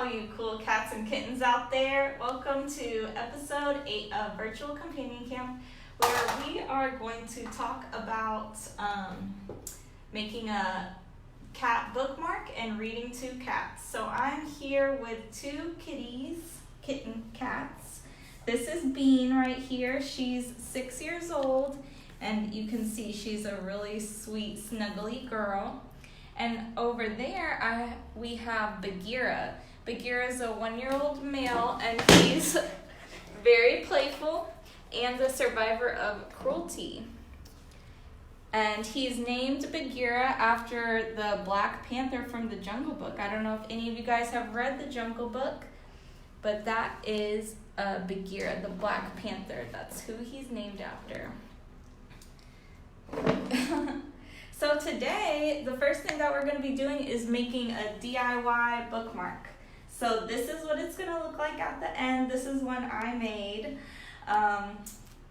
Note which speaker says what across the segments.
Speaker 1: all you cool cats and kittens out there. Welcome to episode 8 of Virtual Companion Camp, where we are going to talk about making a cat bookmark and reading to cats. So I'm here with two kitten cats. This is Bean right here. She's 6 years old, and you can see she's a really sweet, snuggly girl. And over there, we have Bagheera. Bagheera is a 1-year-old male, and he's very playful and a survivor of cruelty. And he's named Bagheera after the Black Panther from the Jungle Book. I don't know if any of you guys have read the Jungle Book, but that is Bagheera, the Black Panther. That's who he's named after. So today, the first thing that we're going to be doing is making a DIY bookmark. So this is what it's going to look like at the end. This is one I made.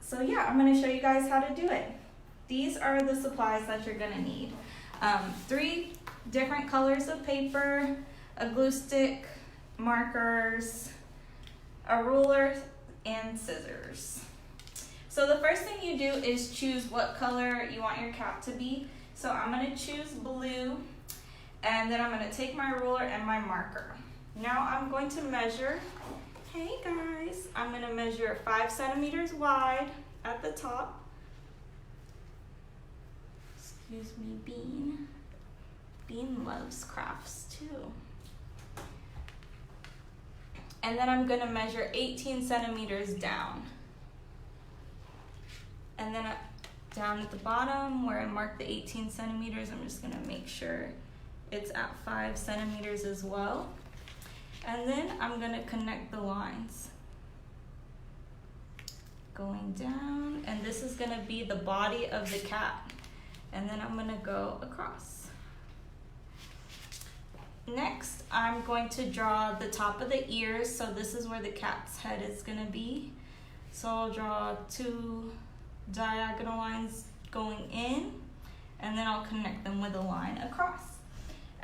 Speaker 1: So yeah, I'm going to show you guys how to do it. These are the supplies that you're going to need. 3 different colors of paper, a glue stick, markers, a ruler, and scissors. So the first thing you do is choose what color you want your cat to be. So I'm going to choose blue, and then I'm going to take my ruler and my marker. Now I'm going to measure, hey guys, I'm going to measure 5 centimeters wide at the top. Excuse me, Bean. Bean loves crafts too. And then I'm going to measure 18 centimeters down. And then down at the bottom where I marked the 18 centimeters, I'm just going to make sure it's at 5 centimeters as well. And then I'm going to connect the lines. Going down, and this is going to be the body of the cat. And then I'm going to go across. Next, I'm going to draw the top of the ears, so this is where the cat's head is going to be. So I'll draw 2 diagonal lines going in, and then I'll connect them with a line across.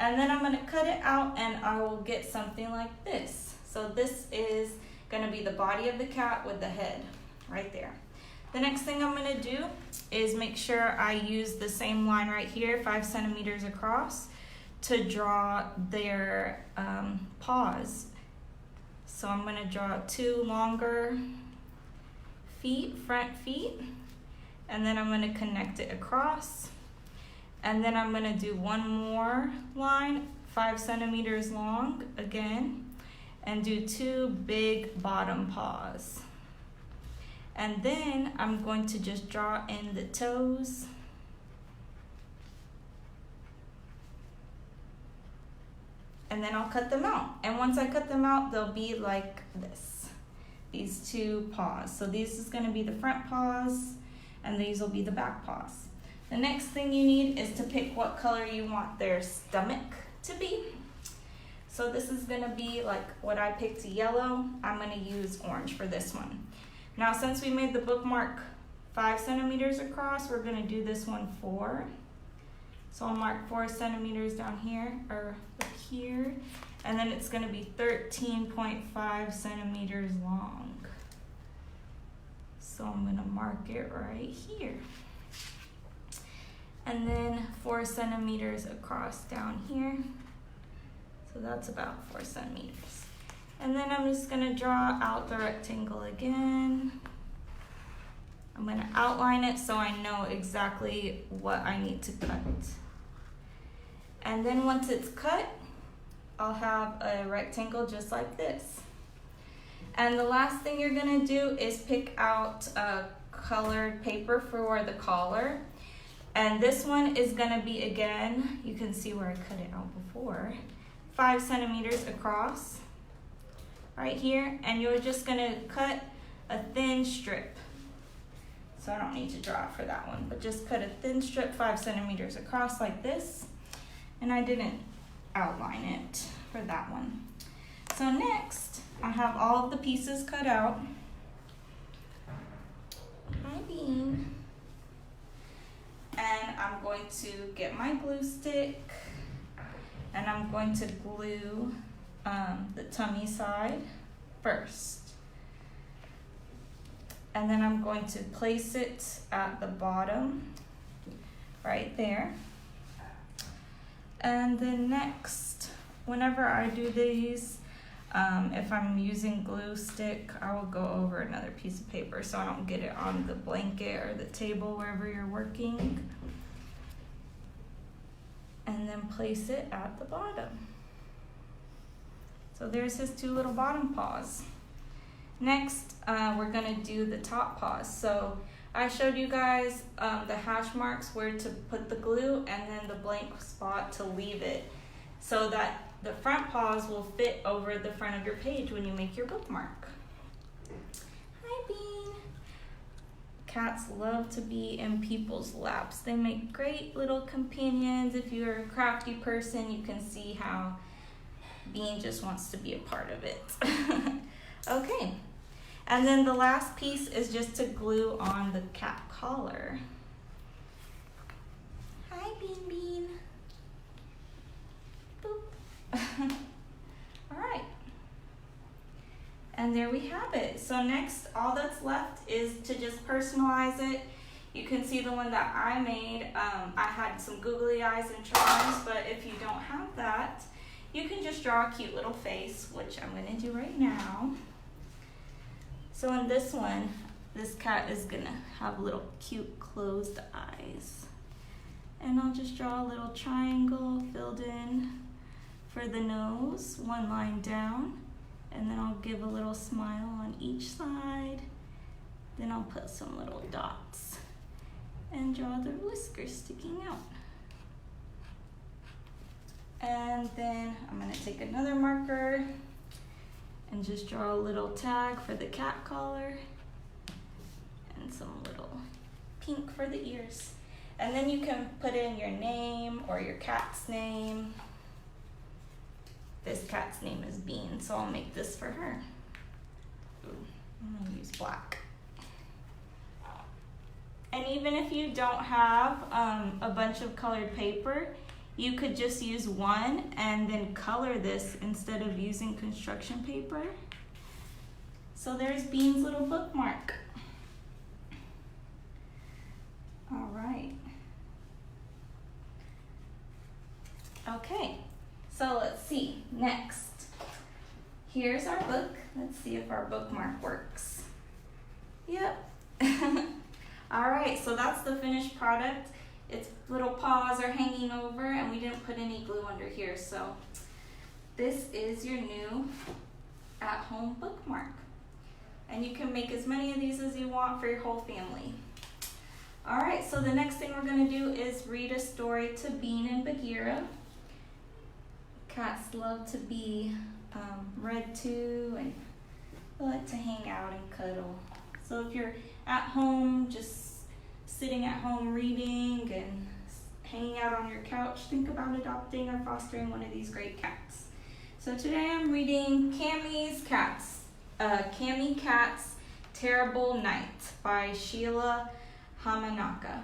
Speaker 1: And then I'm going to cut it out, and I will get something like this. So this is going to be the body of the cat with the head right there. The next thing I'm going to do is make sure I use the same line right here, 5 centimeters across, to draw their paws. So I'm going to draw 2 longer feet, front feet, and then I'm going to connect it across. And then I'm going to do 1 more line, 5 centimeters long again, and do 2 big bottom paws. And then I'm going to just draw in the toes. And then I'll cut them out. And once I cut them out, they'll be like this. These 2 paws. So this is going to be the front paws, and these will be the back paws. The next thing you need is to pick what color you want their stomach to be. So this is going to be like what I picked, yellow. I'm going to use orange for this one. Now since we made the bookmark 5 centimeters across, we're going to do this one 4. So I'll mark 4 centimeters down here, or up here, and then it's going to be 13.5 centimeters long. So I'm going to mark it right here. And then 4 centimeters across down here. So that's about 4 centimeters. And then I'm just going to draw out the rectangle again. I'm going to outline it so I know exactly what I need to cut. And then once it's cut, I'll have a rectangle just like this. And the last thing you're going to do is pick out a colored paper for the collar. And this one is going to be, again, you can see where I cut it out before, 5 centimeters across right here. And you're just going to cut a thin strip. So I don't need to draw for that one, but just cut a thin strip 5 centimeters across like this. And I didn't outline it for that one. So next, I have all of the pieces cut out. Hi, Bean. And I'm going to get my glue stick, and I'm going to glue the tummy side first. And then I'm going to place it at the bottom, right there. And then next, whenever I do these, if I'm using glue stick, I will go over another piece of paper so I don't get it on the blanket or the table wherever you're working. And then place it at the bottom. So there's his two little bottom paws. Next, we're gonna do the top paws. So I showed you guys the hash marks where to put the glue and then the blank spot to leave it so that the front paws will fit over the front of your page when you make your bookmark. Hi, Bean. Cats love to be in people's laps. They make great little companions. If you're a crafty person, you can see how Bean just wants to be a part of it. Okay, and then the last piece is just to glue on the cat collar. Hi, Bean Bean. Boop. All right, and there we have it. So next, all that's left is to just personalize it. You can see the one that I made. I had some googly eyes and charms, but if you don't have that, you can just draw a cute little face, which I'm gonna do right now. So in this one, this cat is gonna have little cute closed eyes. And I'll just draw a little triangle filled in for the nose, one line down, and then I'll give a little smile on each side. Then I'll put some little dots and draw the whiskers sticking out. And then I'm gonna take another marker and just draw a little tag for the cat collar and some little pink for the ears. And then you can put in your name or your cat's name. This cat's name is Bean, so I'll make this for her. Ooh, I'm gonna use black. And even if you don't have a bunch of colored paper, you could just use one and then color this instead of using construction paper. So there's Bean's little bookmark. All right. Okay, so let's see, next. Here's our book. Let's see if our bookmark works. Yep. All right, so that's the finished product. Its little paws are hanging over and we didn't put any glue under here. So this is your new at-home bookmark. And you can make as many of these as you want for your whole family. All right, so the next thing we're gonna do is read a story to Bean and Bagheera. Cats love to be read to and they like to hang out and cuddle. So if you're at home, just sitting at home reading and hanging out on your couch, think about adopting or fostering one of these great cats. So today I'm reading Cammy Cat's Terrible Night by Sheila Hamanaka.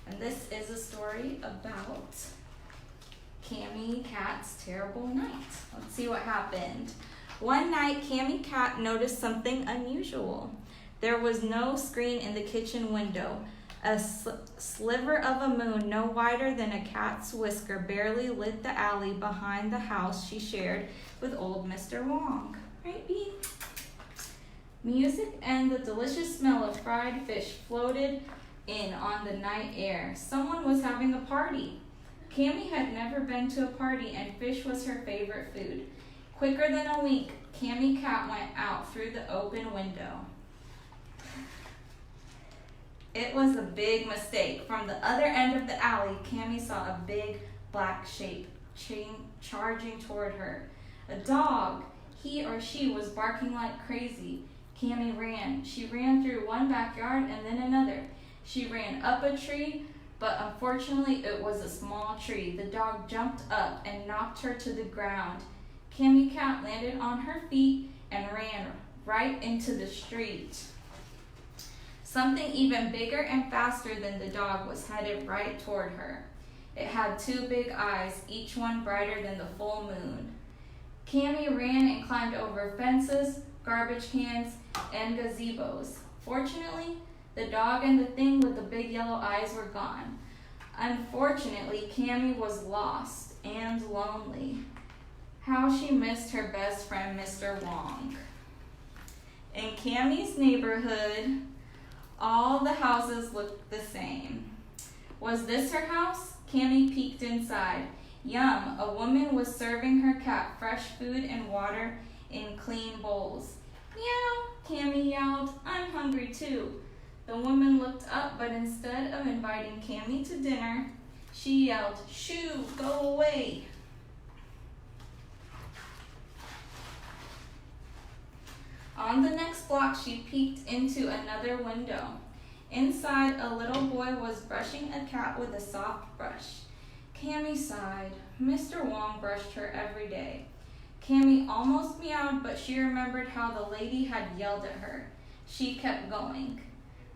Speaker 1: And this is a story about Cammy Cat's terrible night. Let's see what happened. One night, Cammy Cat noticed something unusual. There was no screen in the kitchen window. A sliver of a moon no wider than a cat's whisker barely lit the alley behind the house she shared with old Mr. Wong. Right, Bean? Music and the delicious smell of fried fish floated in on the night air. Someone was having a party. Cammy had never been to a party and fish was her favorite food. Quicker than a wink, Cammy Cat went out through the open window. It was a big mistake. From the other end of the alley, Cammy saw a big black shape charging toward her. A dog. He or she was barking like crazy. Cammy ran. She ran through one backyard and then another. She ran up a tree, but unfortunately it was a small tree. The dog jumped up and knocked her to the ground. Cammy Cat landed on her feet and ran right into the street. Something even bigger and faster than the dog was headed right toward her. It had two big eyes, each one brighter than the full moon.
Speaker 2: Cammy ran and climbed over fences, garbage cans, and gazebos. Fortunately, the dog and the thing with the big yellow eyes were gone. Unfortunately, Cammy was lost and lonely. How she missed her best friend, Mr. Wong. In Cammy's neighborhood, all the houses looked the same. Was this her house? Cammy peeked inside. Yum, a woman was serving her cat fresh food and water in clean bowls. Meow, Cammy yelled. I'm hungry too. The woman looked up, but instead of inviting Cammy to dinner, she yelled, Shoo, go away. On the next block, she peeked into another window. Inside, a little boy was brushing a cat with a soft brush. Cammy sighed. Mr. Wong brushed her every day. Cammy almost meowed, but she remembered how the lady had yelled at her. She kept going.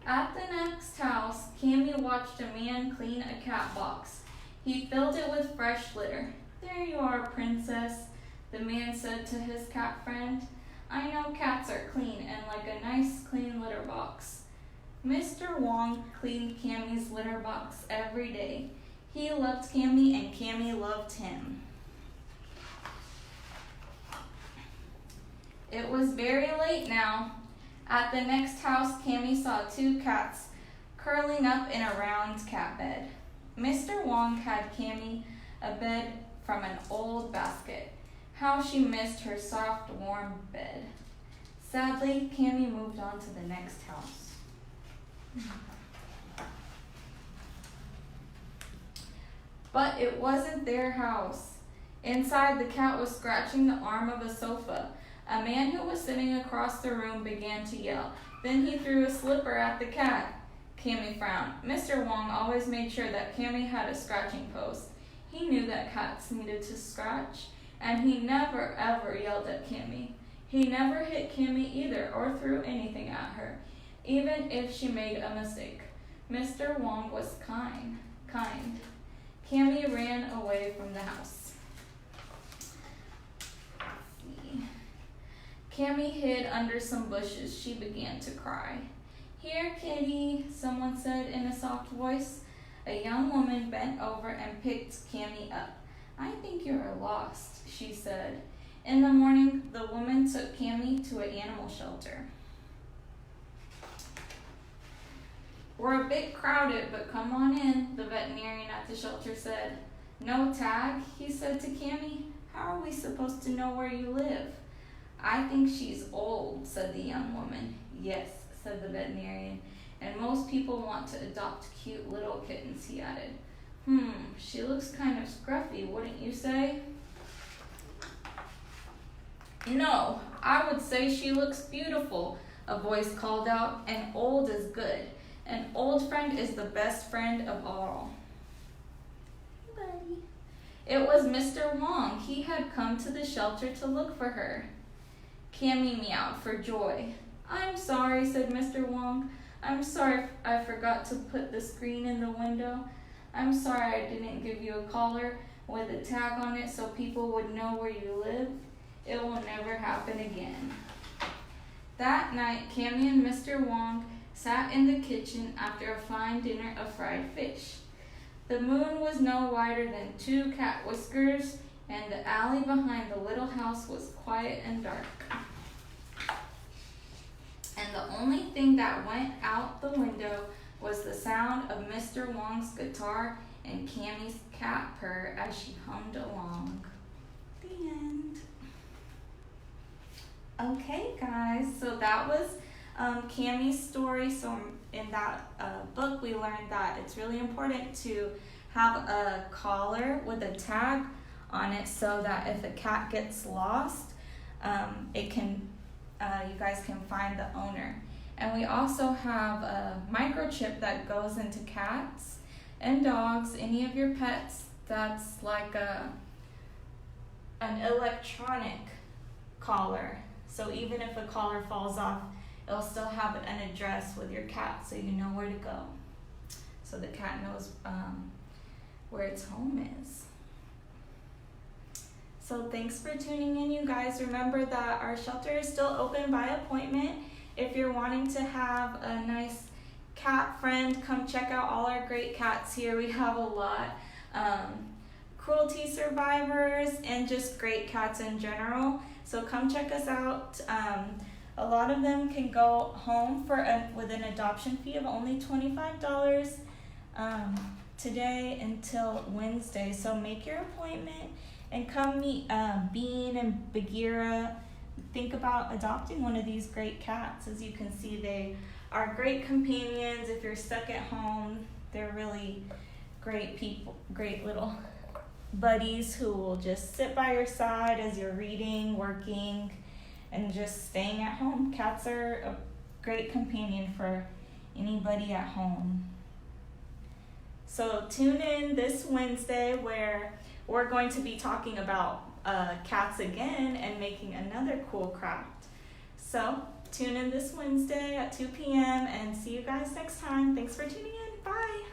Speaker 2: At the next house, Cammy watched a man clean a cat box. He filled it with fresh litter. There you are, princess, the man said to his cat friend. I know cats are clean and like a nice clean litter box. Mr. Wong cleaned Cammy's litter box every day. He loved Cammy and Cammy loved him. It was very late now. At the next house, Cammy saw two cats curling up in a round cat bed. Mr. Wong had Cammy a bed from an old basket. How she missed her soft, warm bed. Sadly, Cammy moved on to the next house. But it wasn't their house. Inside, the cat was scratching the arm of a sofa. A man who was sitting across the room began to yell. Then he threw a slipper at the cat. Cammy frowned. Mr. Wong always made sure that Cammy had a scratching post. He knew that cats needed to scratch, and he never ever yelled at Cammy. He never hit Cammy either or threw anything at her, even if she made a mistake. Mr. Wong was kind. Cammy ran away from the house. Cammy hid under some bushes. She began to cry. Here, kitty, someone said in a soft voice. A young woman bent over and picked Cammy up. I think you're lost, she said. In the morning, the woman took Cammy to an animal shelter. We're a bit crowded, but come on in, the veterinarian at the shelter said. No tag, he said to Cammy. How are we supposed to know where you live? I think she's old, said the young woman. Yes, said the veterinarian, and most people want to adopt cute little kittens, he added. She looks kind of scruffy, wouldn't you say? No, I would say she looks beautiful, a voice called out, and old is good. An old friend is the best friend of all. Hey, buddy. It was Mr. Wong. He had come to the shelter to look for her. Cammy meowed for joy. I'm sorry, said Mr. Wong. I'm sorry I forgot to put the screen in the window. I'm sorry I didn't give you a collar with a tag on it so people would know where you live. It will never happen again. That night, Cammy and Mr. Wong sat in the kitchen after a fine dinner of fried fish. The moon was no wider than 2 cat whiskers, and the alley behind the little house was quiet and dark. And the only thing that went out the window was the sound of Mr. Wong's guitar and Cammy's cat purr as she hummed along. The end. Okay, guys, so that was Cammy's story. So in that book, we learned that it's really important to have a collar with a tag on it so that if a cat gets lost, you guys can find the owner. And we also have a microchip that goes into cats and dogs, any of your pets. That's like an electronic collar. So even if a collar falls off, it'll still have an address with your cat so you know where to go. So the cat knows where its home is.
Speaker 1: So thanks for tuning in, you guys. Remember that our shelter is still open by appointment. If you're wanting to have a nice cat friend, come check out all our great cats here. We have a lot. Cruelty survivors and just great cats in general. So come check us out. A lot of them can go home with an adoption fee of only $25 today until Wednesday. So make your appointment and come meet Bean and Bagheera. Think about adopting one of these great cats. As you can see, they are great companions. If you're stuck at home, they're really great people, great little buddies who will just sit by your side as you're reading, working, and just staying at home. Cats are a great companion for anybody at home. So tune in this Wednesday where we're going to be talking about cats again and making another cool craft. So tune in this Wednesday at 2 p.m. and see you guys next time. Thanks for tuning in. Bye.